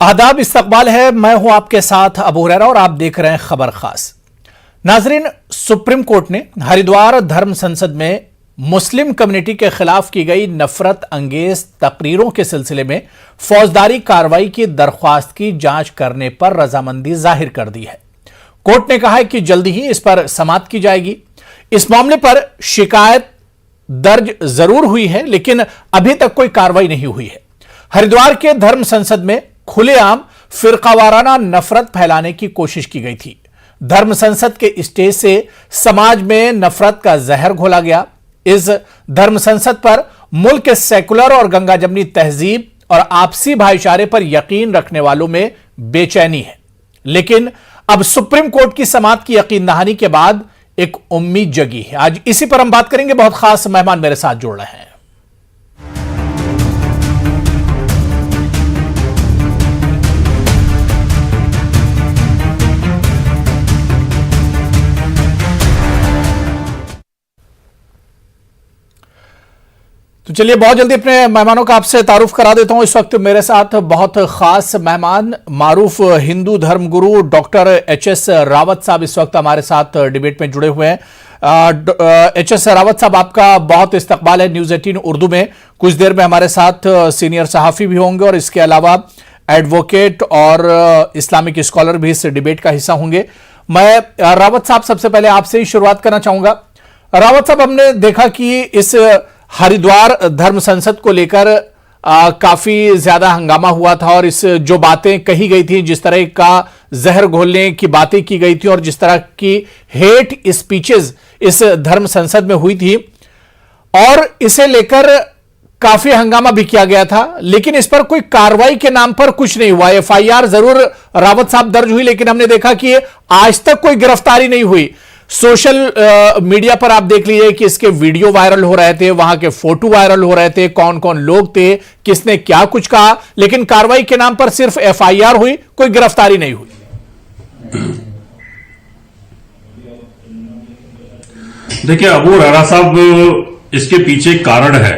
आदाब, इस्तकबाल है। मैं हूं आपके साथ अबू हुरैरा और आप देख रहे हैं खबर खास। नाजरीन, सुप्रीम कोर्ट ने हरिद्वार धर्म संसद में मुस्लिम कम्युनिटी के खिलाफ की गई नफरत अंगेज तकरीरों के सिलसिले में फौजदारी कार्रवाई की दरख्वास्त की जांच करने पर रजामंदी जाहिर कर दी है। कोर्ट ने कहा है कि जल्दी ही इस पर समाअत की जाएगी। इस मामले पर शिकायत दर्ज जरूर हुई है, लेकिन अभी तक कोई कार्रवाई नहीं हुई है। हरिद्वार के धर्म संसद में खुलेआम फिरकावाराना नफरत फैलाने की कोशिश की गई थी। धर्म संसद के स्टेज से समाज में नफरत का जहर घोला गया। इस धर्म संसद पर मुल्क के सेकुलर और गंगा जमनी तहजीब और आपसी भाईचारे पर यकीन रखने वालों में बेचैनी है, लेकिन अब सुप्रीम कोर्ट की समाअत की यकीन दहानी के बाद एक उम्मीद जगी है। आज इसी पर हम बात करेंगे। बहुत खास मेहमान मेरे साथ जुड़ रहे हैं। तो चलिए बहुत जल्दी अपने मेहमानों का आपसे तारुफ करा देता हूं। इस वक्त मेरे साथ बहुत खास मेहमान मारूफ हिंदू धर्म गुरु डॉक्टर एच.एस. रावत साहब इस वक्त हमारे साथ डिबेट में जुड़े हुए हैं। एच.एस. रावत साहब, आपका बहुत इस्तकबाल है न्यूज़ 18 उर्दू में। कुछ देर में हमारे साथ सीनियर सहाफ़ी भी होंगे और इसके अलावा एडवोकेट और इस्लामिक स्कॉलर भी इस डिबेट का हिस्सा होंगे। मैं रावत साहब सबसे पहले आपसे ही शुरुआत करना चाहूंगा। रावत साहब, हमने देखा कि इस हरिद्वार धर्म संसद को लेकर काफी ज्यादा हंगामा हुआ था और इस जो बातें कही गई थी, जिस तरह का जहर घोलने की बातें की गई थी और जिस तरह की हेट स्पीचेस इस धर्म संसद में हुई थी, और इसे लेकर काफी हंगामा भी किया गया था, लेकिन इस पर कोई कार्रवाई के नाम पर कुछ नहीं हुआ। एफआईआर जरूर रावत साहब दर्ज हुई, लेकिन हमने देखा कि आज तक कोई गिरफ्तारी नहीं हुई। सोशल मीडिया पर आप देख लीजिए कि इसके वीडियो वायरल हो रहे थे, वहां के फोटो वायरल हो रहे थे, कौन कौन लोग थे, किसने क्या कुछ कहा, लेकिन कार्रवाई के नाम पर सिर्फ एफआईआर हुई, कोई गिरफ्तारी नहीं हुई। देखिए अबू हुरैरा साहब, इसके पीछे कारण है।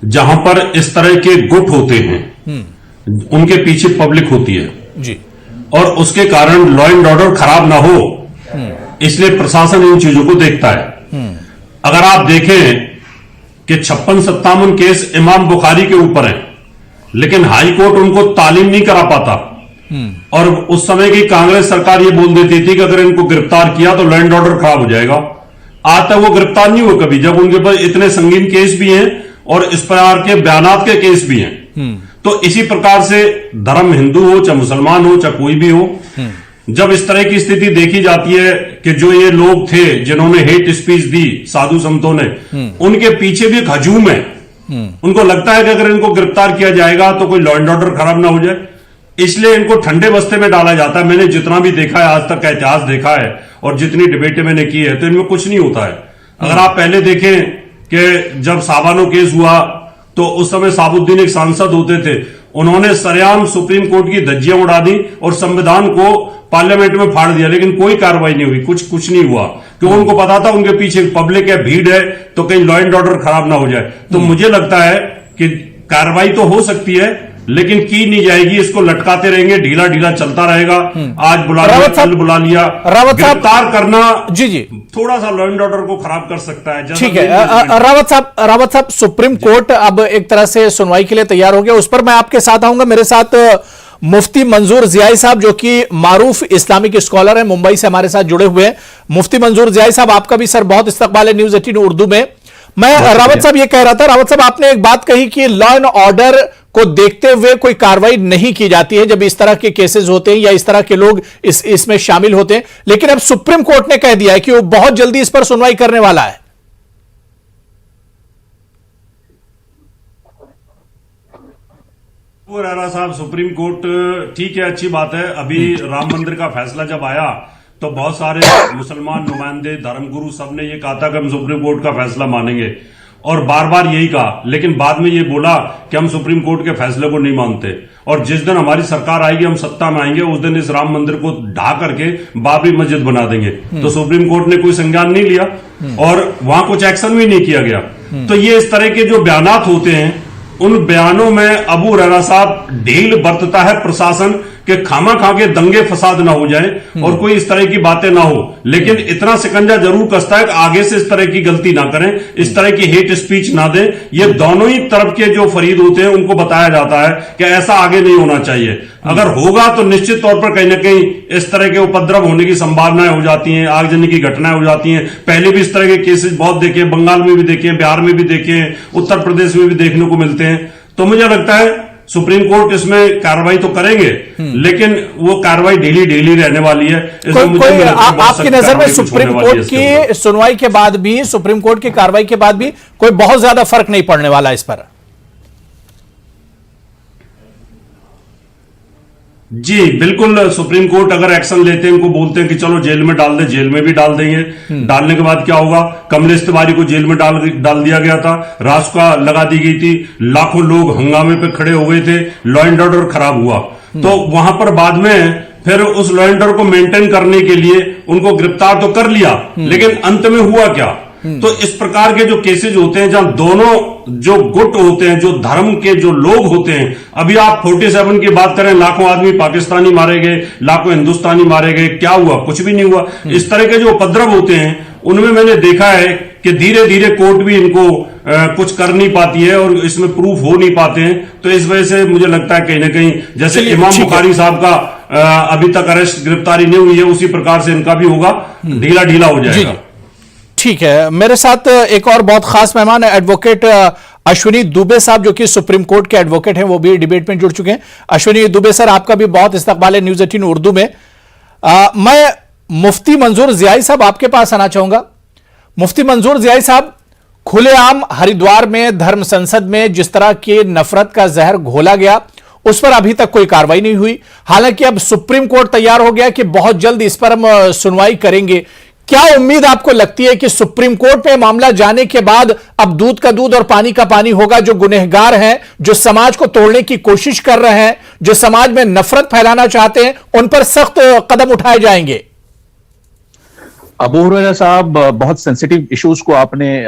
जहां पर इस तरह के गुट होते हैं उनके पीछे पब्लिक होती है जी, और उसके कारण लॉ एंड ऑर्डर खराब ना हो, इसलिए प्रशासन इन चीजों को देखता है। अगर आप देखें कि 56-57 केस इमाम बुखारी के ऊपर हैं, लेकिन हाई कोर्ट उनको तालीम नहीं करा पाता। और उस समय की कांग्रेस सरकार ये बोल देती थी कि अगर इनको गिरफ्तार किया तो लॉ एंड ऑर्डर खराब हो जाएगा। आज तक वो गिरफ्तार नहीं हुए कभी, जब उनके पास इतने संगीन केस भी हैं और इस प्रकार के बयानात के केस भी हैं। तो इसी प्रकार से धर्म हिंदू हो चाहे मुसलमान हो चाहे कोई भी हो, जब इस तरह की स्थिति देखी जाती है कि जो ये लोग थे जिन्होंने हेट स्पीच दी साधु संतों ने, उनके पीछे भी एक हजूम है। उनको लगता है कि अगर इनको गिरफ्तार किया जाएगा तो कोई लॉ एंड ऑर्डर खराब ना हो जाए, इसलिए इनको ठंडे बस्ते में डाला जाता है। मैंने जितना भी देखा है, आज तक का इतिहास देखा है और जितनी डिबेटें मैंने की है, तो इनमें कुछ नहीं होता है। अगर आप पहले देखें कि जब साबानो केस हुआ तो उस समय साबुद्दीन एक सांसद होते थे, उन्होंने सरेआम सुप्रीम कोर्ट की धज्जियां उड़ा दी और संविधान को पार्लियामेंट में फाड़ दिया, लेकिन कोई कार्रवाई नहीं हुई, कुछ नहीं हुआ, क्योंकि उनको पता था उनके पीछे पब्लिक है, भीड़ है, तो कहीं लॉ एंड ऑर्डर खराब ना हो जाए। तो मुझे लगता है कि कार्रवाई तो हो सकती है, लेकिन की नहीं जाएगी। इसको लटकाते रहेंगे, ढीला ढीला चलता रहेगा। आज बुला लिया, कल बुला लिया। गिरफ्तार करना जी थोड़ा सा लॉ एंड ऑर्डर को खराब कर सकता है। ठीक है रावत साहब, सुप्रीम कोर्ट अब एक तरह से सुनवाई के लिए तैयार हो गया, उस पर मैं आपके साथ आऊंगा। मेरे साथ मुफ्ती मंजूर जियाई साहब, जो कि मारूफ इस्लामिक स्कॉलर है, मुंबई से हमारे साथ जुड़े हुए हैं। मुफ्ती मंजूर जियाई साहब, आपका भी सर बहुत इस्तकबाल है न्यूज़ 18 उर्दू में। मैं रावत साहब ये कह रहा था, रावत साहब आपने एक बात कही कि लॉ एंड ऑर्डर को देखते हुए कोई कार्रवाई नहीं की जाती है जब इस तरह के केसेस होते हैं या इस तरह के लोग इसमें शामिल होते हैं, लेकिन अब सुप्रीम कोर्ट ने कह दिया है कि वो बहुत जल्दी इस पर सुनवाई करने वाला है। हुरैरा साहब, सुप्रीम कोर्ट ठीक है, अच्छी बात है। अभी राम मंदिर का फैसला जब आया तो बहुत सारे मुसलमान नुमाइंदे, धर्मगुरु सब ने ये कहा था कि हम सुप्रीम कोर्ट का फैसला मानेंगे, और बार बार यही कहा, लेकिन बाद में ये बोला कि हम सुप्रीम कोर्ट के फैसले को नहीं मानते, और जिस दिन हमारी सरकार आएगी, हम सत्ता में आएंगे, उस दिन इस राम मंदिर को ढा करके बाबरी मस्जिद बना देंगे। तो सुप्रीम कोर्ट ने कोई संज्ञान नहीं लिया और वहां कुछ एक्शन भी नहीं किया गया। तो ये इस तरह के जो बयानात होते हैं उन बयानों में अबू हुरैरा साहब ढील बरतता है प्रशासन के खामा खा के दंगे फसाद ना हो जाए और कोई इस तरह की बातें ना हो, लेकिन इतना शिकंजा जरूर कसता है कि आगे से इस तरह की गलती ना करें, इस तरह की हेट स्पीच ना दें। ये दोनों ही तरफ के जो फरीद होते हैं उनको बताया जाता है कि ऐसा आगे नहीं होना चाहिए। अगर होगा तो निश्चित तौर पर कहीं ना कहीं इस तरह के उपद्रव होने की संभावनाएं हो जाती हैं, आगजनी की घटनाएं हो जाती हैं। पहले भी इस तरह के केसेस बहुत देखे, बंगाल में भी देखे, बिहार में भी देखे, उत्तर प्रदेश में भी देखने को मिलते हैं। तो मुझे लगता है सुप्रीम कोर्ट इसमें कार्रवाई तो करेंगे, लेकिन वो कार्रवाई ढीली रहने वाली है। आपकी नजर में सुप्रीम कोर्ट की सुनवाई के बाद भी, सुप्रीम कोर्ट की कार्रवाई के बाद भी कोई बहुत ज्यादा फर्क नहीं पड़ने वाला इस पर? जी बिल्कुल, सुप्रीम कोर्ट अगर एक्शन लेते हैं, उनको बोलते हैं कि चलो जेल में डाल दे, जेल में भी डाल देंगे। डालने के बाद क्या होगा? कमलेश तिवारी को जेल में डाल दिया गया था, रासुका लगा दी गई थी, लाखों लोग हंगामे पे खड़े हो गए थे, लॉ एंड ऑर्डर खराब हुआ। तो वहां पर बाद में फिर उस लॉ एंड ऑर्डर को मेंटेन करने के लिए उनको गिरफ्तार तो कर लिया, लेकिन अंत में हुआ क्या? तो इस प्रकार के जो केसेज होते हैं जहां दोनों जो गुट होते हैं, जो धर्म के जो लोग होते हैं, अभी आप 47 की बात करें, लाखों आदमी पाकिस्तानी मारे गए, लाखों हिंदुस्तानी मारे गए, क्या हुआ? कुछ भी नहीं हुआ। इस तरह के जो उपद्रव होते हैं उनमें मैंने देखा है कि धीरे धीरे कोर्ट भी इनको कुछ कर नहीं पाती है और इसमें प्रूफ हो नहीं पाते हैं। तो इस वजह से मुझे लगता है कहीं ना कहीं जैसे इमाम बुखारी साहब का अभी तक अरेस्ट गिरफ्तारी नहीं हुई है, उसी प्रकार से इनका भी होगा, ढीला हो जाएगा। ठीक है, मेरे साथ एक और बहुत खास मेहमान है, एडवोकेट अश्विनी दुबे साहब, जो कि सुप्रीम कोर्ट के एडवोकेट हैं, वो भी डिबेट में जुड़ चुके हैं। अश्विनी दुबे सर, आपका भी बहुत इस्तकबाल है न्यूज 18 उर्दू में। मैं मुफ्ती मंजूर जियाई साहब आपके पास आना चाहूंगा। मुफ्ती मंजूर जियाई साहब, खुलेआम हरिद्वार में धर्म संसद में जिस तरह के नफरत का जहर घोला गया, उस पर अभी तक कोई कार्रवाई नहीं हुई। हालांकि अब सुप्रीम कोर्ट तैयार हो गया कि बहुत जल्द इस पर हम सुनवाई करेंगे। क्या उम्मीद आपको लगती है कि सुप्रीम कोर्ट में मामला जाने के बाद अब दूध का दूध और पानी का पानी होगा? जो गुनहगार हैं, जो समाज को तोड़ने की कोशिश कर रहे हैं, जो समाज में नफरत फैलाना चाहते हैं, उन पर सख्त कदम उठाए जाएंगे? अबू हुरैरा साहब, बहुत सेंसिटिव इश्यूज को आपने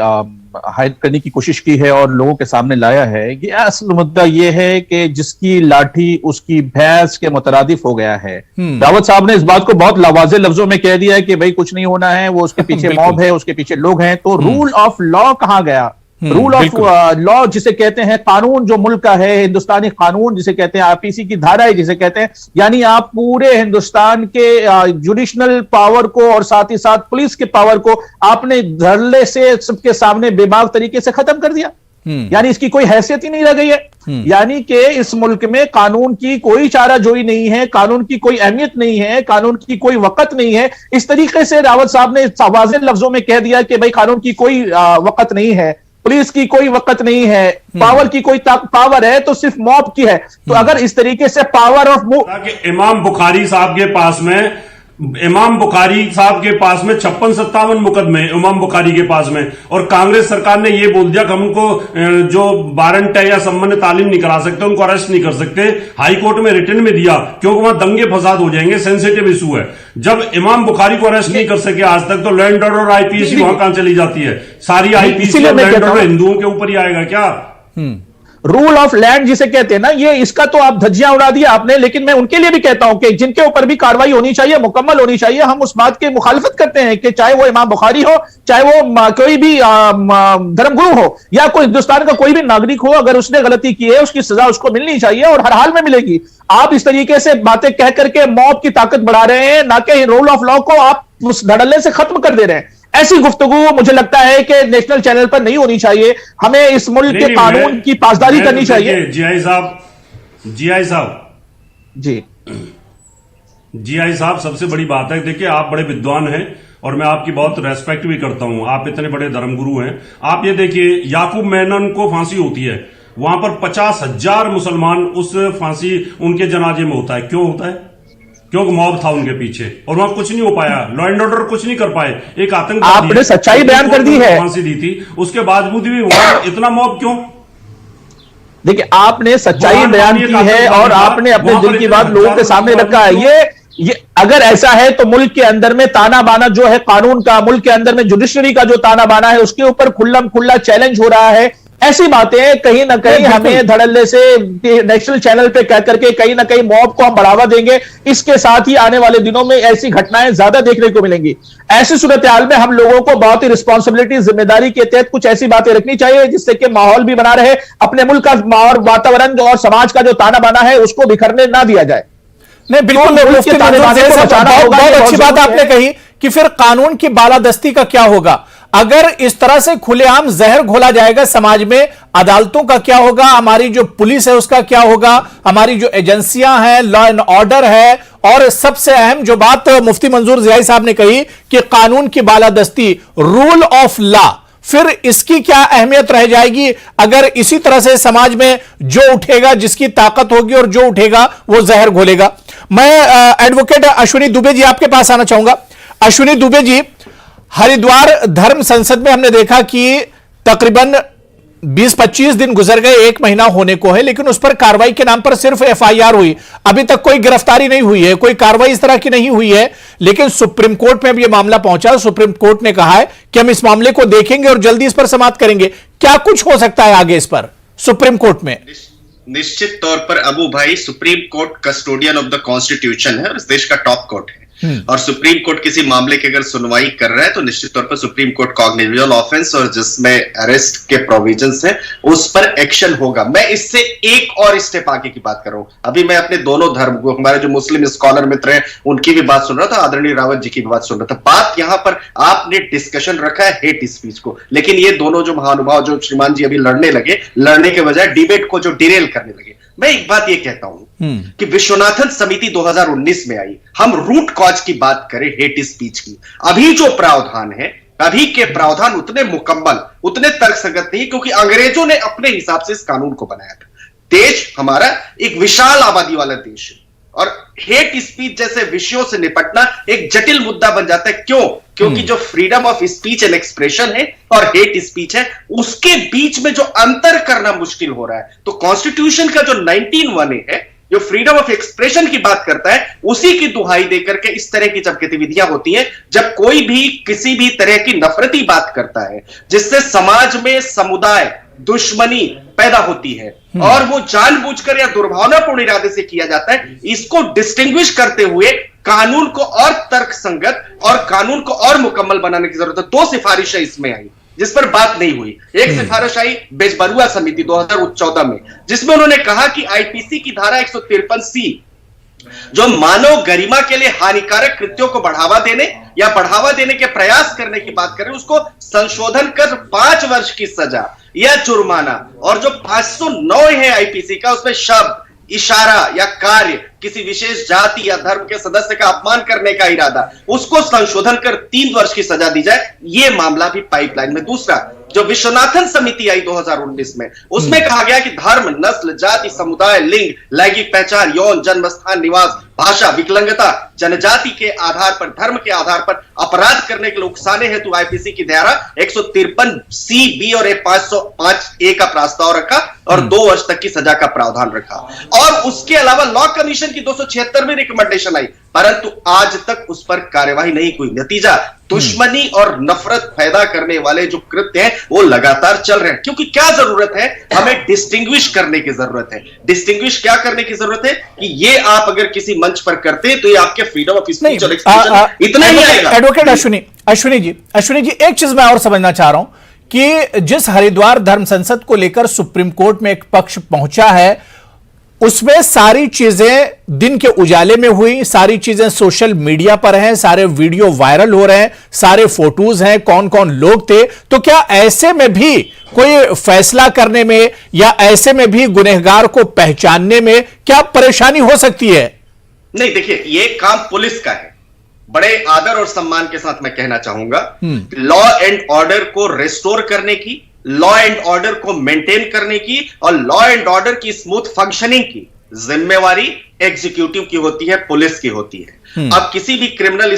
हाइड करने की कोशिश की है और लोगों के सामने लाया है। ये असल मुद्दा ये है कि जिसकी लाठी उसकी भैंस के मुतरादिफ हो गया है। रावत साहब ने इस बात को बहुत लवाजे लफ्जों में कह दिया है कि भाई कुछ नहीं होना है, वो उसके पीछे मॉब है, उसके पीछे लोग हैं। तो रूल ऑफ लॉ कहां गया? रूल ऑफ लॉ जिसे कहते हैं, कानून जो मुल्क का है, हिंदुस्तानी कानून जिसे कहते हैं, आईपीसी की धाराएं जिसे कहते हैं, यानी आप पूरे हिंदुस्तान के जुडिशनल पावर को और साथ ही साथ पुलिस के पावर को आपने धड़ल्ले से सबके सामने बेबाक तरीके से खत्म कर दिया। यानी इसकी कोई हैसियत ही नहीं रह गई है। यानी कि इस मुल्क में कानून की कोई चाराजोई नहीं है, कानून की कोई अहमियत नहीं है, कानून की कोई वक़्त नहीं है। इस तरीके से रावत साहब ने वाज़ेह लफ्जों में कह दिया कि भाई कानून की कोई वक़्त नहीं है, पुलिस की कोई वक़्त नहीं है, पावर की कोई पावर है तो सिर्फ मॉब की है। तो अगर इस तरीके से पावर ऑफ इमाम बुखारी साहब के पास में, इमाम बुखारी साहब के पास में 56-57 मुकदमे इमाम बुखारी के पास में, और कांग्रेस सरकार ने यह बोल दिया कि हम उनको जो वारंट है या सम्मान तालीम नहीं करा सकते, उनको अरेस्ट नहीं कर सकते। हाई कोर्ट में रिटर्न में दिया क्योंकि वहां दंगे फसाद हो जाएंगे, सेंसिटिव इशू है। जब इमाम बुखारी को अरेस्ट नहीं कर सके आज तक, तो लॉ एंड ऑर्डर और आईपीसी वहां कहां चली जाती है? सारी आईपीसी लॉ एंड ऑर्डर हिंदुओं के ऊपर ही आएगा क्या? रूल ऑफ लैंड जिसे कहते हैं ना, ये इसका तो आप धज्जियां उड़ा दिया आपने, लेकिन मैं उनके लिए भी कहता हूं कि जिनके ऊपर भी कार्रवाई होनी चाहिए, मुकम्मल होनी चाहिए। हम उस बात की मुखालफत करते हैं कि चाहे वो इमाम बुखारी हो, चाहे वो कोई भी धर्मगुरु हो, या कोई हिंदुस्तान का कोई भी नागरिक हो, अगर उसने गलती की है उसकी सजा उसको मिलनी चाहिए और हर हाल में मिलेगी। आप इस तरीके से बातें कह करके मौत की ताकत बढ़ा रहे हैं, ना कि रूल ऑफ लॉ को आप उस धड़ल्ले से खत्म कर दे रहे हैं। ऐसी गुफ्तगू मुझे लगता है कि नेशनल चैनल पर नहीं होनी चाहिए। हमें इस मुल्क के कानून की पासदारी करनी चाहिए। जीआई साहब जीआई साहब, सबसे बड़ी बात है, देखिए आप बड़े विद्वान हैं और मैं आपकी बहुत रेस्पेक्ट भी करता हूं, आप इतने बड़े धर्मगुरु हैं। आप ये देखिए, याकूब मेनन को फांसी होती है, वहां पर 50,000 मुसलमान उस फांसी उनके जनाजे में होता है। क्यों होता है? क्योंकि मॉब था उनके पीछे और वहां कुछ नहीं हो पाया, लॉ एंड ऑर्डर कुछ नहीं कर पाए। एक आतंकवादी, आपने सच्चाई बयान कर दी है, फांसी दी थी, उसके बावजूद भी वहां इतना मॉब क्यों? देखिए, आपने सच्चाई बयान की है और आपने अपने दिल की बात लोगों के सामने रखा है। ये अगर ऐसा है तो मुल्क के अंदर में ताना बाना जो है कानून का, मुल्क के अंदर में जुडिशरी का जो ताना बाना है, उसके ऊपर खुल्ला चैलेंज हो रहा है ऐसी बातें कहीं ना कहीं हमें धड़ल्ले से नेशनल चैनल पे कह करके कहीं ना कहीं मॉब को हम बढ़ावा देंगे। इसके साथ ही आने वाले दिनों में ऐसी घटनाएं ज्यादा देखने को मिलेंगी। ऐसी सूरत हाल में हम लोगों को बहुत ही रिस्पॉन्सिबिलिटी, जिम्मेदारी के तहत कुछ ऐसी बातें रखनी चाहिए जिससे कि माहौल भी बना रहे, अपने मुल्क का और वातावरण और समाज का जो ताना बाना है उसको बिखरने ना दिया जाए। नहीं, बिल्कुल मुफ्ती मंजूर ज़ैद साहब, बहुत अच्छी बात आपने कही कि फिर कानून की बालादस्ती का क्या होगा अगर इस तरह से खुलेआम जहर घोला जाएगा समाज में। अदालतों का क्या होगा, हमारी जो पुलिस है उसका क्या होगा, हमारी जो एजेंसियां हैं, लॉ एंड ऑर्डर है, और सबसे अहम जो बात मुफ्ती मंजूर ज़ियाई साहब ने कही कि कानून की बालादस्ती, रूल ऑफ लॉ, फिर इसकी क्या अहमियत रह जाएगी अगर इसी तरह से समाज में जो उठेगा, जिसकी ताकत होगी और जो उठेगा वो जहर घोलेगा। मैं एडवोकेट अश्विनी दुबे जी आपके पास आना चाहूंगा। अश्विनी दुबे जी, हरिद्वार धर्म संसद में हमने देखा कि तकरीबन 20-25 दिन गुजर गए, 1 महीना होने को है, लेकिन उस पर कार्रवाई के नाम पर सिर्फ एफआईआर हुई, अभी तक कोई गिरफ्तारी नहीं हुई है, कोई कार्रवाई इस तरह की नहीं हुई है। लेकिन सुप्रीम कोर्ट में अब यह मामला पहुंचा, सुप्रीम कोर्ट ने कहा है कि हम इस मामले को देखेंगे और जल्दी इस पर समाप्त करेंगे। क्या कुछ हो सकता है आगे इस पर सुप्रीम कोर्ट में? निश्चित तौर पर अबू भाई, supreme court custodian of the constitution है और इस देश का टॉप कोर्ट है। और सुप्रीम कोर्ट किसी मामले की अगर सुनवाई कर रहा है तो निश्चित तौर पर सुप्रीम कोर्ट कॉग्निटिव ऑफेंस और जिसमें अरेस्ट के प्रोविजंस हैं उस पर एक्शन होगा। मैं इससे एक और स्टेप आगे की बात कर रहा हूं। अभी मैं अपने दोनों धर्म को, हमारे जो मुस्लिम स्कॉलर मित्र हैं उनकी भी बात सुन रहा था, आदरणीय रावत जी की भी बात सुन रहा था। बात यहां पर आपने डिस्कशन रखा है हेट स्पीच को, लेकिन ये दोनों जो महानुभाव, जो श्रीमान जी अभी लड़ने के बजाय डिबेट को जो डिरेल करने लगे। मैं एक बात ये कहता हूं कि विश्वनाथन समिति 2019 में आई, हम रूट कॉज की बात करें हेट स्पीच की, अभी जो प्रावधान है, अभी के प्रावधान उतने मुकम्मल, उतने तर्कसंगत नहीं, क्योंकि अंग्रेजों ने अपने हिसाब से इस कानून को बनाया था। देश हमारा एक विशाल आबादी वाला देश है और हेट स्पीच जैसे विषयों से निपटना एक जटिल मुद्दा बन जाता है। क्यों? क्योंकि जो freedom of speech and expression है और हेट स्पीच है, उसके बीच में जो अंतर करना मुश्किल हो रहा है। तो कॉन्स्टिट्यूशन का जो 19(1) है, जो फ्रीडम ऑफ एक्सप्रेशन की बात करता है, उसी की दुहाई देकर के इस तरह की जब गतिविधियां होती हैं, जब कोई भी किसी भी तरह की नफरती बात करता है जिससे समाज में समुदाय दुश्मनी पैदा होती है और वो जानबूझकर या दुर्भावनापूर्ण इरादे से किया जाता है, इसको डिस्टिंग्विश करते हुए कानून को और तर्कसंगत और कानून को और मुकम्मल बनाने की जरूरत है। 2 सिफारिशें इसमें आई जिस पर बात नहीं हुई। एक सिफारिश आई बेजबरुआ समिति 2014 में, जिसमें उन्होंने कहा कि आईपीसी की धारा 153C जो मानव गरिमा के लिए हानिकारक कृत्यों को बढ़ावा देने या बढ़ावा देने के प्रयास करने की बात करें, उसको संशोधन कर 5 वर्ष की सजा या जुर्माना, और जो 509 है आईपीसी का, उसमें शब्द, इशारा या कार्य किसी विशेष जाति या धर्म के सदस्य का अपमान करने का इरादा, उसको संशोधन कर 3 वर्ष की सजा दी जाए। यह मामला भी पाइपलाइन में। दूसरा, जो विश्वनाथन समिति आई 2019 में, उसमें कहा गया कि धर्म, नस्ल, जाति, समुदाय, लिंग, लैंगिक पहचान, यौन जन्म स्थान, निवास, भाषा, विकलांगता, जनजाति के आधार पर, धर्म के आधार पर अपराध करने के लिए उकसाने हेतु आईपीसी की धारा 153C, B और 505A का प्रस्ताव रखा और 2 वर्ष तक की सजा का प्रावधान रखा। और उसके अलावा लॉ कमीशन की 276वीं रिकमेंडेशन आई, परंतु आज तक उस पर कार्यवाही नहीं हुई। नतीजा, दुश्मनी और नफरत पैदा करने वाले जो कृत्य हैं वो लगातार चल रहे हैं। क्योंकि क्या जरूरत है, हमें डिस्टिंग्विश करने की जरूरत है। डिस्टिंग्विश क्या करने की जरूरत है कि ये आप अगर किसी मंच पर करते हैं तो ये आपके फ्रीडम ऑफ स्पीच और एक्सप्रेशन इतना ही आएगा। एडवोकेट अश्विनी जी, एक चीज मैं और समझना चाह रहा हूं कि जिस हरिद्वार धर्म संसद को लेकर सुप्रीम कोर्ट में एक पक्ष पहुंचा है, उसमें सारी चीजें दिन के उजाले में हुई, सारी चीजें सोशल मीडिया पर हैं, सारे वीडियो वायरल हो रहे हैं, सारे फोटोज हैं, कौन कौन लोग थे। तो क्या ऐसे में भी कोई फैसला करने में या ऐसे में भी गुनहगार को पहचानने में क्या परेशानी हो सकती है? नहीं, देखिए, ये काम पुलिस का है। बड़े आदर और सम्मान के साथ मैं कहना चाहूंगा, लॉ एंड ऑर्डर को रिस्टोर करने की, लॉ एंड ऑर्डर को मेंटेन करने की और लॉ एंड ऑर्डर की स्मूथ फंक्शनिंग की जिम्मेवारी एग्जीक्यूटिव की होती है, पुलिस की होती है। अब किसी भी क्रिमिनल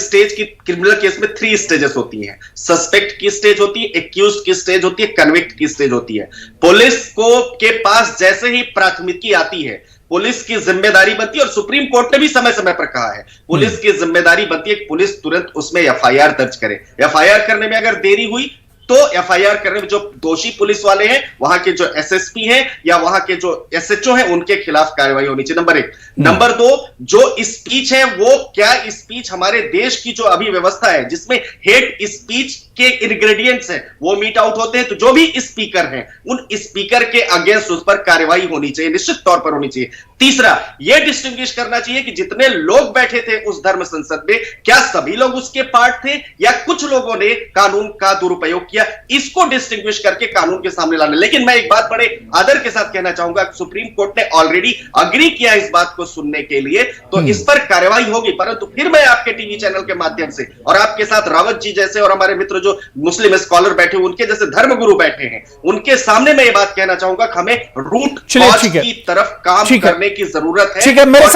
केस में 3 स्टेजेस होती हैं। सस्पेक्ट की स्टेज होती है, एक्यूज की स्टेज होती है, कन्विक्ट की स्टेज होती है। पुलिस को के पास जैसे ही प्राथमिकी आती है, पुलिस की जिम्मेदारी बनती है, और सुप्रीम कोर्ट ने भी समय समय पर कहा है, पुलिस की जिम्मेदारी बनती है कि पुलिस तुरंत उसमें एफआईआर दर्ज करे। एफआईआर करने में अगर देरी हुई तो एफआईआर करने में जो दोषी पुलिस वाले हैं, वहां के जो एसएसपी हैं या वहां के जो एसएचओ हैं, उनके खिलाफ कार्रवाई होनी चाहिए, नंबर 1। नंबर 2, जो स्पीच है वो क्या स्पीच हमारे देश की जो अभी व्यवस्था है जिसमें हेट स्पीच के इंग्रेडिएंट्स हैं वो मीट आउट होते हैं, तो जो भी स्पीकर हैं उन स्पीकर के अगेंस्ट उस पर कार्रवाई होनी चाहिए, निश्चित तौर पर होनी चाहिए। तीसरा, यह डिस्टिंग्विश करना चाहिए कि जितने लोग बैठे थे उस धर्म संसद में, क्या सभी लोग उसके पार्ट थे या कुछ लोगों ने कानून का दुरुपयोग किया, इसको डिस्टिंग्विश करके कानून के सामने लाना। लेकिन मैं एक बात बड़े आदर के साथ कहना चाहूंगा, सुप्रीम कोर्ट ने ऑलरेडी अग्री किया इस बात को सुनने के लिए, तो इस पर कार्रवाई होगी। परंतु फिर मैं आपके टीवी चैनल के माध्यम से और आपके साथ रावत जी जैसे और हमारे मित्र जो मुस्लिम स्कॉलर बैठे, उनके जैसे धर्मगुरु बैठे हैं, उनके सामने मैं ये बात कहना चाहूंगा कि हमें रूट कॉज की तरफ काम करने की जरूरत है। ठीक है, मेरे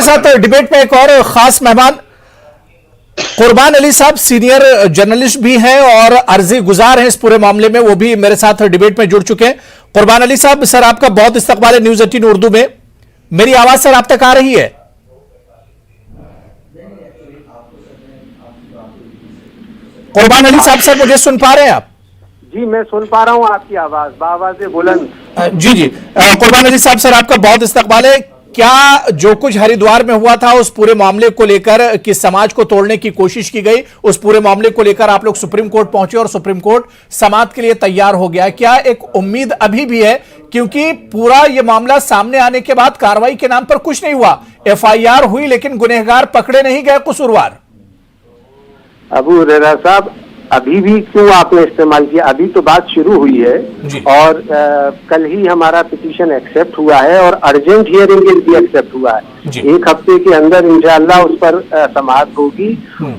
साथ डिबेट में एक और खास मेहमान कुर्बान अली साहब, सीनियर जर्नलिस्ट भी हैं और अर्जी गुजार हैं इस पूरे मामले में, वो भी मेरे साथ डिबेट में जुड़ चुके हैं। कुर्बान अली साहब, सर आपका बहुत इस्तकबाल है न्यूज़ 18 उर्दू में। मेरी आवाज सर आप तक आ रही है? कुर्बान अली साहब, सर मुझे सुन पा रहे हैं आप? जी मैं सुन पा रहा हूं आपकी आवाज, बावाज़े बुलंद। जी कुर्बान अली साहब, सर आपका बहुत इस्तकबाल है। क्या जो कुछ हरिद्वार में हुआ था उस पूरे मामले को लेकर कि समाज को तोड़ने की कोशिश की गई, उस पूरे मामले को लेकर आप लोग सुप्रीम कोर्ट पहुंचे और सुप्रीम कोर्ट समाअत के लिए तैयार हो गया, क्या एक उम्मीद अभी भी है? क्योंकि पूरा यह मामला सामने आने के बाद कार्रवाई के नाम पर कुछ नहीं हुआ, एफआईआर हुई लेकिन गुनहगार पकड़े नहीं गए, कसूरवार। अबू हुरैरा साहब, अभी भी क्यों आपने इस्तेमाल किया? अभी तो बात शुरू हुई है और कल ही हमारा पिटीशन एक्सेप्ट हुआ है और अर्जेंट हियरिंग भी एक्सेप्ट हुआ है। 1 हफ्ते के अंदर इंशाअल्लाह उस पर समाअत होगी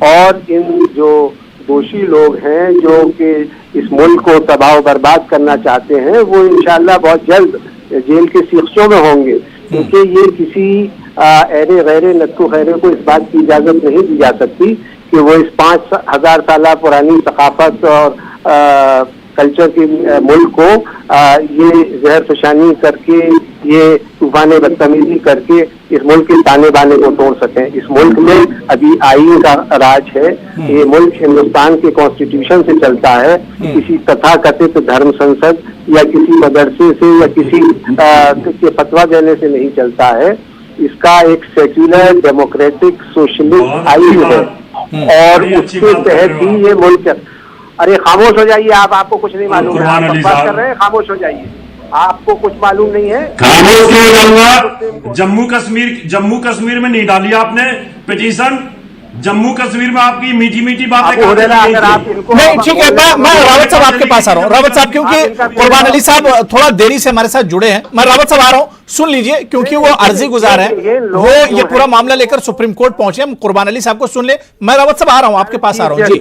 और इन जो दोषी लोग हैं जो कि इस मुल्क को तबाह बर्बाद करना चाहते हैं वो इंशाअल्लाह बहुत जल्द जेल के सीखों में होंगे, क्योंकि ये किसी ऐरे गैरे नत्थु खैरे को इस बात की इजाजत नहीं दी जा सकती कि वो इस 5000 साल पुरानी सकाफत और कल्चर के मुल्क को ये जहर फशानी करके, ये तूफान बदतमीजी करके इस मुल्क के ताने बाने को तोड़ सकें। इस मुल्क में अभी आईन का राज है, ये मुल्क हिंदुस्तान के कॉन्स्टिट्यूशन से चलता है, किसी तथाकथित धर्म संसद या किसी मदरसे से या किसी के फतवा देने से नहीं चलता है। इसका एक सेक्युलर डेमोक्रेटिक सोशलिस्ट आईन है और उसके तहत ही ये मुल्क। अरे खामोश हो जाइए आप, आपको कुछ नहीं मालूम है, आप बात कर रहे हैं, खामोश हो जाइए, आपको कुछ मालूम नहीं है। खामोश नहीं रहूंगा। जम्मू कश्मीर में नहीं डाली आपने पिटीशन, जम्मू कश्मीर में आपकी मीठी मीठी बातें अगर आप नहीं, ठीक है, मैं रावत साहब आपके पास आ रहा हूँ। रावत साहब, क्योंकि कुर्बान अली साहब थोड़ा देरी से हमारे साथ जुड़े हैं, मैं रावत साहब आ रहा हूँ, सुन लीजिए, क्योंकि वो अर्जी गुजार है, वो ये पूरा मामला लेकर सुप्रीम कोर्ट पहुंचे, हम कुर्बान अली साहब को सुन ले। मैं रावत साहब आ रहा हूँ, आपके पास आ रहा हूँ। जी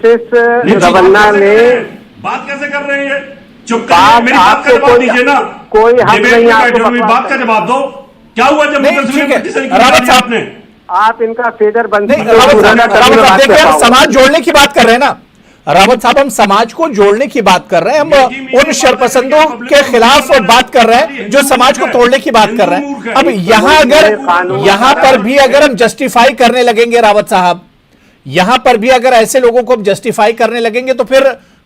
रवन्ना ने बात कैसे कर रहे हैं? चुप करिए, मेरी बात का जवाब दीजिए ना। कोई हक नहीं आपको, बात का जवाब दो। क्या हुआ जम्मू कश्मीर में? रावत साहब ने आप इनका फेदर बंद समाज जोड़ने की बात कर रहे हैं ना रावत साहब, हम समाज को जोड़ने की बात कर रहे हैं, हम उन शरपसंदों के खिलाफ बात कर रहे हैं जो समाज को तोड़ने की बात कर रहे हैं। अब यहां पर भी अगर हम जस्टिफाई करने लगेंगे रावत साहब, यहां पर भी अगर ऐसे लोगों को हम जस्टिफाई करने लगेंगे तो फिर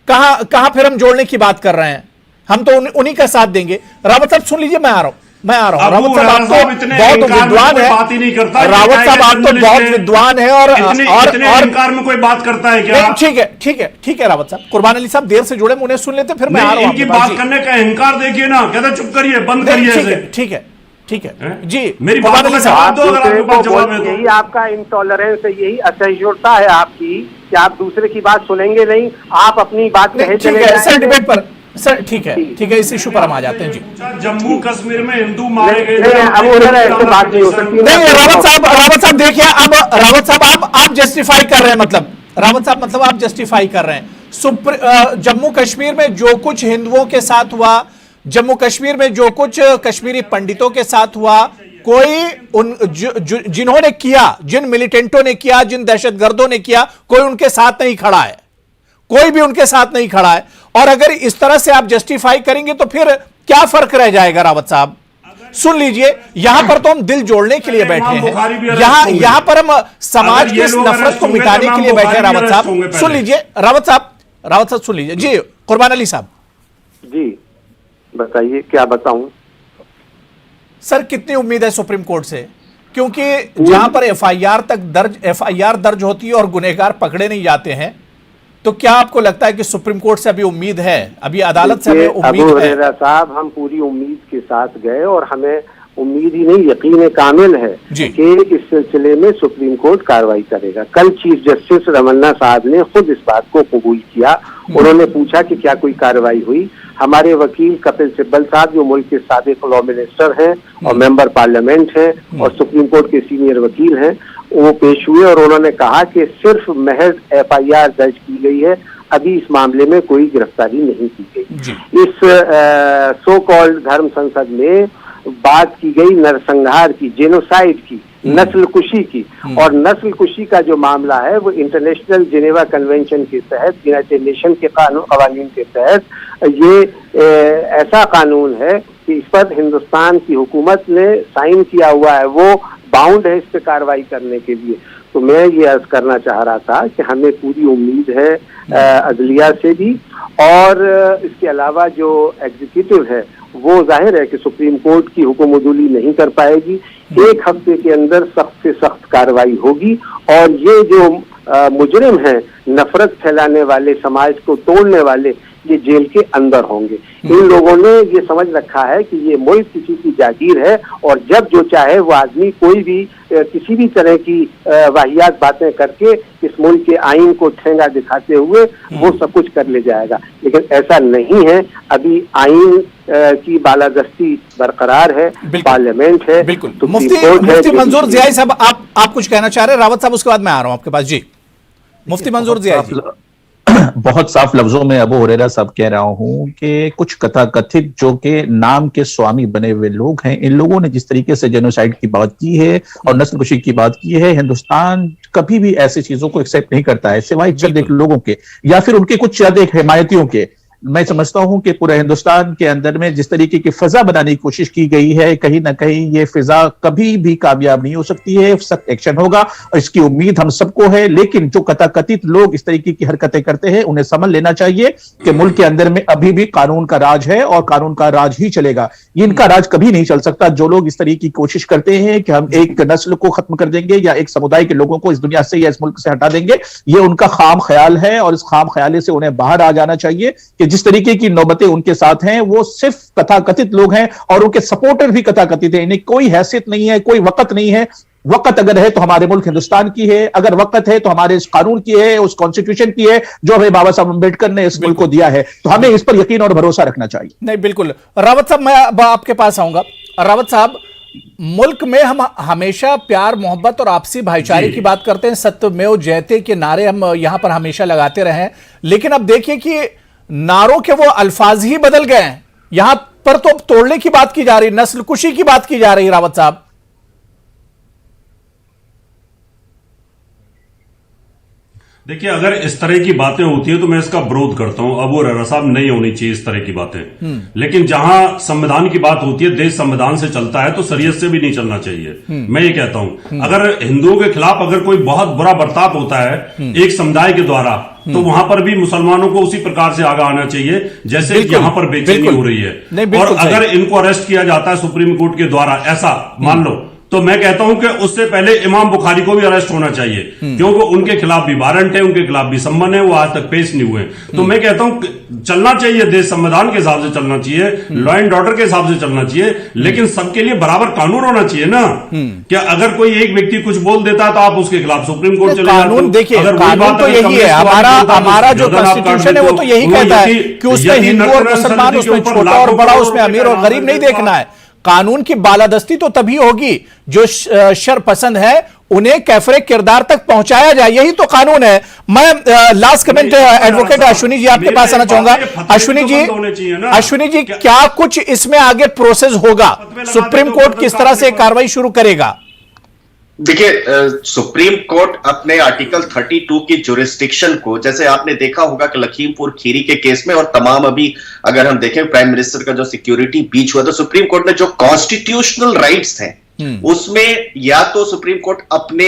कहां फिर हम जोड़ने की बात कर रहे हैं? हम तो उन्हीं का साथ देंगे। रावत साहब सुन लीजिए, मैं आ रहा हूं। रावत साहब आप तो बहुत विद्वान है, रावत साहब आप तो बहुत विद्वान है और इनकार में कोई बात करता है क्या? ठीक है रावत साहब, कुर्बान अली साहब देर से जुड़े, उन्हें सुन लेते फिर मैं आ रहा हूं। इनकी बात करने का अहंकार देखिए ना, कहता चुप करिए, बंद करिए। ठीक है जी, मेरी बात का जवाब दो, अगर आपके पास जवाब है तो। यही आपका इंटॉलरेंस है, यही असहिष्णुता है आपकी कि आप दूसरे की बात सुनेंगे नहीं, आप अपनी बात कहे चले सर डिबेट पर। सर ठीक है, इस इशू पर हम आ जाते हैं। जी जम्मू कश्मीर में हिंदू मारे गए, नहीं रावत साहब देखिए, अब रावत साहब आप जस्टिफाई कर रहे हैं, रावत साहब मतलब आप जस्टिफाई कर रहे हैं जम्मू कश्मीर में जो कुछ हिंदुओं के साथ हुआ, जम्मू कश्मीर में जो कुछ कश्मीरी पंडितों के साथ हुआ, कोई जिन्होंने किया, जिन मिलिटेंटों ने किया, जिन दहशतगर्दों ने किया, कोई उनके साथ नहीं खड़ा है, कोई भी उनके साथ नहीं खड़ा है। और अगर इस तरह से आप जस्टिफाई करेंगे तो फिर क्या फर्क रह जाएगा? रावत साहब सुन लीजिए, यहां पर तो हम दिल जोड़ने के लिए बैठे हैं, यहां पर हम समाज की इस नफरत को मिटाने के लिए बैठे हैं। रावत साहब सुन लीजिए, रावत साहब रावत साहब सुन लीजिए जी। कुर्बान अली साहब जी बताइए, क्या बताऊं? सर, कितनी उम्मीद है सुप्रीम कोर्ट से? क्योंकि जहां पर एफआईआर दर्ज होती है और गुनहगार पकड़े नहीं जाते हैं, तो क्या आपको लगता है कि सुप्रीम कोर्ट से अभी उम्मीद है, अभी अदालत से हमें अबू उम्मीद है? हुरैरा साहब, हम पूरी उम्मीद के साथ गए और हमें उम्मीद ही नहीं, यकीन कामिल है जी। कि इस सिलसिले में सुप्रीम कोर्ट कार्रवाई करेगा। कल चीफ जस्टिस रमन्ना साहब ने खुद इस बात को कबूल किया। उन्होंने पूछा कि क्या कोई कार्रवाई हुई। हमारे वकील कपिल सिब्बल साहब, जो मुल्क के साबिक लॉ मिनिस्टर हैं और मेंबर पार्लियामेंट हैं और सुप्रीम कोर्ट के सीनियर वकील हैं, वो पेश हुए और उन्होंने कहा कि सिर्फ महज एफआईआर दर्ज की गई है, अभी इस मामले में कोई गिरफ्तारी नहीं की गई। इस सो कॉल्ड धर्म संसद में बात की गई नरसंहार की, जेनोसाइड की, नस्ल कुशी की, और नस्ल कुशी का जो मामला है वो इंटरनेशनल जिनेवा कन्वेंशन के तहत, यूनाइटेड नेशन के कवानीन के तहत ये ऐसा कानून है कि इस पर हिंदुस्तान की हुकूमत ने साइन किया हुआ है, वो बाउंड है इस पे कार्रवाई करने के लिए। तो मैं ये अर्ज करना चाह रहा था कि हमें पूरी उम्मीद है अदलिया से भी, और इसके अलावा जो एग्जीक्यूटिव है वो जाहिर है कि सुप्रीम कोर्ट की हुक्म-उदूली नहीं कर पाएगी। एक हफ्ते के अंदर सख्त से सख्त कार्रवाई होगी और ये जो मुजरिम हैं, नफरत फैलाने वाले, समाज को तोड़ने वाले, ये जेल के अंदर होंगे। इन लोगों ने ये समझ रखा है कि ये मुल्क किसी की जागीर है और जब जो चाहे वो आदमी कोई भी किसी भी तरह की वाहियात बातें करके इस मुल्क के आइन को ठेंगा दिखाते हुए वो सब कुछ कर ले जाएगा। लेकिन ऐसा नहीं है, अभी आइन की बालादस्ती बरकरार है, पार्लियामेंट है, बिल्कुल। सुप्रीम मुफ्ती कोर्ट है। मंजूर जियाई साहब, आप कुछ कहना चाह रहे हैं? रावत साहब, उसके बाद मैं आ रहा हूं आपके पास। जी, मुफ्ती मंजूर जियाई जी। बहुत साफ लफ्जों में अबू हुरैरा साहब कह रहा हूं कि कुछ कथाकथित जो के नाम के स्वामी बने हुए लोग हैं, इन लोगों ने जिस तरीके से जेनोसाइड की बात की है और नस्ल कुशी की बात की है, हिंदुस्तान कभी भी ऐसी चीजों को एक्सेप्ट नहीं करता है, सिवाय चंद एक लोगों के या फिर उनके कुछ चंद एक हिमायतियों के। मैं समझता हूं कि पूरे हिंदुस्तान के अंदर में जिस तरीके की फिजा बनाने की कोशिश की गई है, कहीं ना कहीं ये फिजा कभी भी कामयाब नहीं हो सकती है। सख्त एक्शन होगा और इसकी उम्मीद हम सबको है। लेकिन जो कथाकथित लोग इस तरीके की हरकतें करते हैं, उन्हें समझ लेना चाहिए कि मुल्क के अंदर में अभी भी कानून का राज है और कानून का राज ही चलेगा। इनका राज कभी नहीं चल सकता। जो लोग इस तरीके की कोशिश करते हैं कि हम एक नस्ल को खत्म कर देंगे या एक समुदाय के लोगों को इस दुनिया से या इस मुल्क से हटा देंगे, ये उनका खाम ख्याल है और इस खाम ख्याले से उन्हें बाहर आ जाना चाहिए कि जिस तरीके की नौबतें उनके साथ हैं वो सिर्फ कथाकथित लोग हैं और उनके सपोर्टर भी कथाकथित हैं। इन्हें कोई हैसियत नहीं है, कोई वक्त नहीं है। वक्त अगर है तो हमारे मुल्क हिंदुस्तान की है, अगर वक्त है तो हमारे इस कानून की है, उस कॉन्स्टिट्यूशन की है जो हमें बाबा साहब अम्बेडकर ने इस मुल्क को दिया है। तो हमें इस पर यकीन और भरोसा रखना चाहिए। नहीं, बिल्कुल। रावत साहब, मैं अब आपके पास आऊंगा। रावत साहब, मुल्क में हम हमेशा प्यार, मोहब्बत और आपसी भाईचारे की बात करते हैं, सत्यमेव जयते के नारे हम यहां पर हमेशा लगाते रहे हैं। लेकिन अब देखिए कि नारों के वो अल्फाज ही बदल गए हैं। यहां पर तो तोड़ने की बात की जा रही, नस्ल कुशी की बात की जा रही। रावत साहब, देखिए, अगर इस तरह की बातें होती है तो मैं इसका विरोध करता हूं। अबू हुरैरा साहब, नहीं होनी चाहिए इस तरह की बातें। लेकिन जहां संविधान की बात होती है, देश संविधान से चलता है, तो शरीयत से भी नहीं चलना चाहिए। मैं ये कहता हूं, अगर हिंदुओं के खिलाफ अगर कोई बहुत बुरा बर्ताव होता है एक समुदाय के द्वारा, तो वहां पर भी मुसलमानों को उसी प्रकार से आगे आना चाहिए जैसे यहां पर बेचैनी हो रही है। और अगर इनको अरेस्ट किया जाता है सुप्रीम कोर्ट के द्वारा, ऐसा मान लो, तो मैं कहता हूं कि उससे पहले इमाम बुखारी को भी अरेस्ट होना चाहिए, क्योंकि उनके खिलाफ भी वारंट है, उनके खिलाफ भी सम्मन है, वो आज तक पेश नहीं हुए। तो मैं कहता हूं चलना चाहिए, देश संविधान के हिसाब से चलना चाहिए, लॉ एंड ऑर्डर के हिसाब से चलना चाहिए, लेकिन सबके लिए बराबर कानून होना चाहिए ना। क्या अगर कोई एक व्यक्ति कुछ बोल देता है तो आप उसके खिलाफ सुप्रीम कोर्ट चले जाते हो? कानून देखिए, कानून तो यही है, हमारा जो कॉन्स्टिट्यूशन है वो तो यही कहता है कि उसमें हिंदू और मुसलमान, उसमें छोटा और बड़ा, उसमें अमीर और गरीब नहीं देखना है। कानून की बालादस्ती तो तभी होगी जो शर पसंद है उन्हें कैफरे किरदार तक पहुंचाया जाए, यही तो कानून है। मैं last comment advocate Ashwini ji आपके पास आना चाहूंगा। अश्विनी जी, क्या कुछ इसमें आगे प्रोसेस होगा? सुप्रीम कोर्ट किस तरह से कार्रवाई शुरू करेगा? देखिए, सुप्रीम कोर्ट अपने आर्टिकल 32 की जुरिस्डिक्शन को, जैसे आपने देखा होगा कि लखीमपुर खीरी के केस में और तमाम, अभी अगर हम देखें प्राइम मिनिस्टर का जो सिक्योरिटी बीच हुआ, तो सुप्रीम कोर्ट ने जो कॉन्स्टिट्यूशनल राइट्स थे उसमें या तो सुप्रीम कोर्ट अपने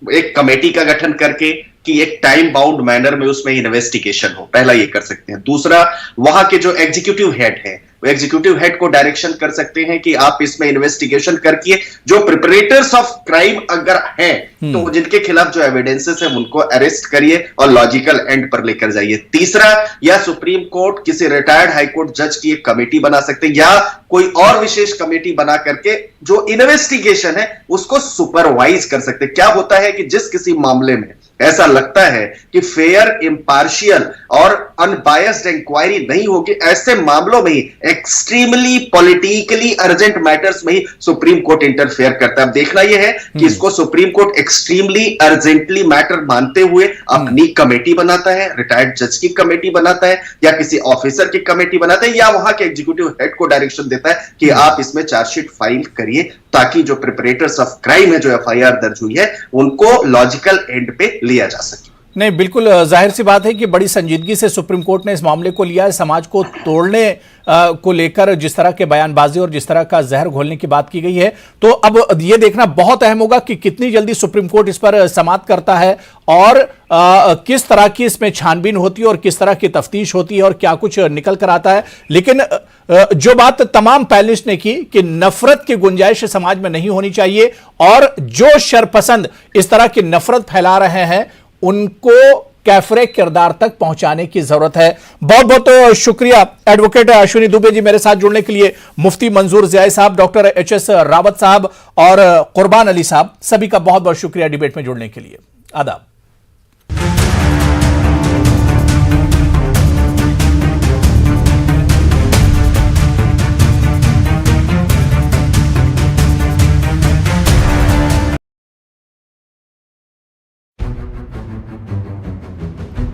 एक कमेटी का गठन करके कि एक टाइम बाउंड मैनर में उसमें इन्वेस्टिगेशन हो, पहला ये कर सकते हैं। दूसरा, वहां के जो एग्जीक्यूटिव हेड है वो एग्जीक्यूटिव हेड को डायरेक्शन कर सकते हैं कि आप इसमें इन्वेस्टिगेशन करके जो प्रिपरेटर्स ऑफ क्राइम अगर हैं तो जिनके खिलाफ जो एविडेंसेस है उनको अरेस्ट करिए और लॉजिकल एंड पर लेकर जाइए। तीसरा, या सुप्रीम कोर्ट किसी रिटायर्ड हाईकोर्ट जज की एक कमेटी बना सकते हैं या कोई और विशेष कमेटी बना करके जो इन्वेस्टिगेशन है उसको सुपरवाइज कर सकते हैं। क्या होता है कि जिस किसी मामले में ऐसा लगता है कि फेयर, इंपार्शियल और अनबायस्ड इंक्वायरी नहीं होगी, ऐसे मामलों में ही एक्सट्रीमली पॉलिटिकली अर्जेंट मैटर्स में ही सुप्रीम कोर्ट इंटरफेयर करता है। अब देखना यह है कि इसको supreme court extremely urgently matter मानते हुए अपनी कमेटी बनाता है, रिटायर्ड जज की कमेटी बनाता है या किसी ऑफिसर की कमेटी बनाता है या वहां के एग्जीक्यूटिव हेड को डायरेक्शन देता है कि आप इसमें चार्जशीट फाइल करिए, ताकि जो प्रिपरेटर्स ऑफ क्राइम है, जो एफआईआर दर्ज हुई है, उनको लॉजिकल एंड पे लिया जा सके। नहीं, बिल्कुल जाहिर सी बात है कि बड़ी संजीदगी से सुप्रीम कोर्ट ने इस मामले को लिया है। समाज को तोड़ने को लेकर जिस तरह के बयानबाजी और जिस तरह का जहर घोलने की बात की गई है, तो अब ये देखना बहुत अहम होगा कि कितनी जल्दी सुप्रीम कोर्ट इस पर समाअत करता है और किस तरह की इसमें छानबीन होती है और किस तरह की तफ्तीश होती है और क्या कुछ निकल कर आता है। लेकिन जो बात तमाम पैनलिस्ट ने की कि नफरत की गुंजाइश समाज में नहीं होनी चाहिए और जो शरपसंद इस तरह की नफरत फैला रहे हैं उनको कैफरे किरदार तक पहुंचाने की जरूरत है। बहुत बहुत शुक्रिया एडवोकेट अश्विनी दुबे जी मेरे साथ जुड़ने के लिए, मुफ्ती मंजूर ज़ियाई साहब, डॉक्टर एचएस रावत साहब और कुर्बान अली साहब, सभी का बहुत बहुत शुक्रिया डिबेट में जुड़ने के लिए। आदाब।